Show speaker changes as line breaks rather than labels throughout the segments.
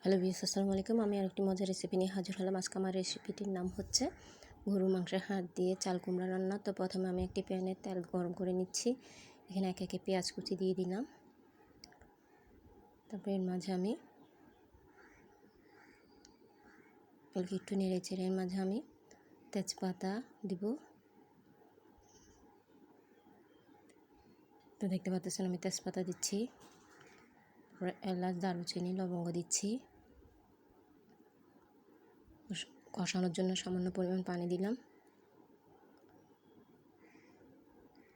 Hello viewers, আসসালামু আলাইকুম। আমি আরেকটি মজার রেসিপি নিয়ে হাজির হলাম। আজকে আমার রেসিপিটির নাম হচ্ছে গরুর মাংসের হাড় দিয়ে চাল কুমড়া রান্না। তো প্রথমে আমি একটি প্যানে তেল গরম করে নিচ্ছি। এখানে একে একে পেঁয়াজ কুচি দিয়ে দিলাম। তারপর এর মাঝে আমি একটু নেড়ে চেড়ে এর মাঝে আমি তেজপাতা দিব। তো দেখতে পাচ্ছেন আমি তেজপাতা দিচ্ছি, এলাচ, দারুচিনি, লবঙ্গ দিচ্ছি। কষানোর জন্য সামান্য পরিমাণ পানি দিলাম।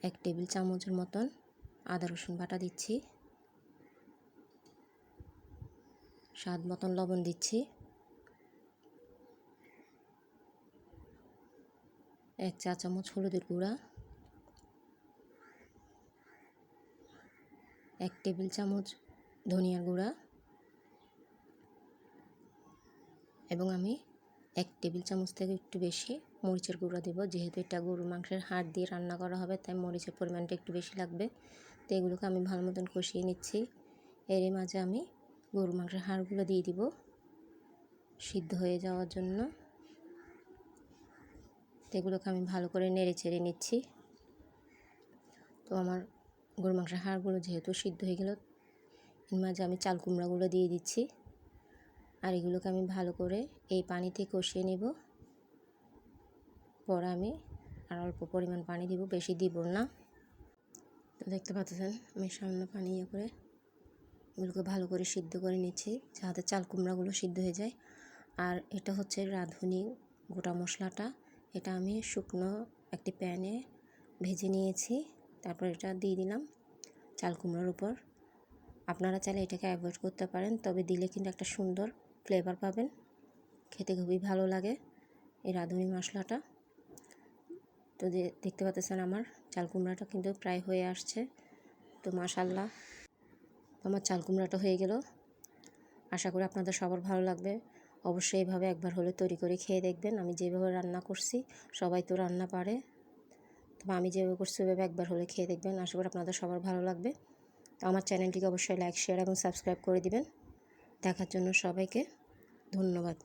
1 টেবিল চামচের মতন আদা রসুন বাটা দিচ্ছি। স্বাদ মতন লবণ দিচ্ছি। 1 চা চামচ হলুদের গুঁড়া, 1 টেবিল চামচ ধনিয়ার গুঁড়া এবং আমি 1 টেবিল চামচ থেকে একটু বেশি মরিচের গুঁড়া দেব। যেহেতু এটা গরুর মাংসের হাড় দিয়ে রান্না করা হবে, তাই মরিচের পরিমাণটা একটু বেশি লাগবে। তো এগুলোকে আমি ভালো মতন কষিয়ে নিচ্ছি। এরই মাঝে আমি গরুর মাংসের হাড়গুলো দিয়ে দিব সিদ্ধ হয়ে যাওয়ার জন্য। তো এগুলোকে আমি ভালো করে নেড়ে চেড়ে নিচ্ছি। তো আমার গরুর মাংসের হাড়গুলো যেহেতু সিদ্ধ হয়ে গেল, এর মাঝে আমি চাল কুমড়াগুলো দিয়ে দিচ্ছি। আর এগুলোকে আমি ভালো করে এই পানিতে কষিয়ে নেব। পরে আমি আর অল্প পরিমাণ পানি দিব, বেশি দিব না। তো দেখতে পাচ্ছেন আমি সামান্য পানি করে এগুলোকে ভালো করে সিদ্ধ করে নিচ্ছি, যাতে চাল কুমড়াগুলো সিদ্ধ হয়ে যায়। আর এটা হচ্ছে রাঁধুনি গোটা মশলাটা। এটা আমি শুকনো একটি প্যানে ভেজে নিয়েছি। তারপর এটা দিয়ে দিলাম চাল কুমড়ার উপর। আপনারা চাইলে এটাকে অ্যাভয়েড করতে পারেন, তবে দিলে কিন্তু একটা সুন্দর ফ্লেভার পাবেন, খেতে খুবই ভালো লাগে এই রাঁধুনি মশলাটা। তো দেখতে পাচ্ছেন আমার চাল কুমড়াটা কিন্তু প্রায় হয়ে আসছে। তো মাশাআল্লাহ, আমার চাল কুমড়াটা হয়ে গেল। আশা করি আপনাদের সবার ভালো লাগবে। অবশ্যই এইভাবে একবার হলে তৈরি করে খেয়ে দেখবেন। আমি যেভাবে রান্না করছি, সবাই তো রান্না পারে, তবে আমি যেভাবে করছি ওইভাবে একবার হলে খেয়ে দেখবেন। আশা করি আপনাদের সবার ভালো লাগবে। তো আমার চ্যানেলটিকে অবশ্যই লাইক, শেয়ার এবং সাবস্ক্রাইব করে দিবেন। দেখার জন্য সবাইকে ধন্যবাদ।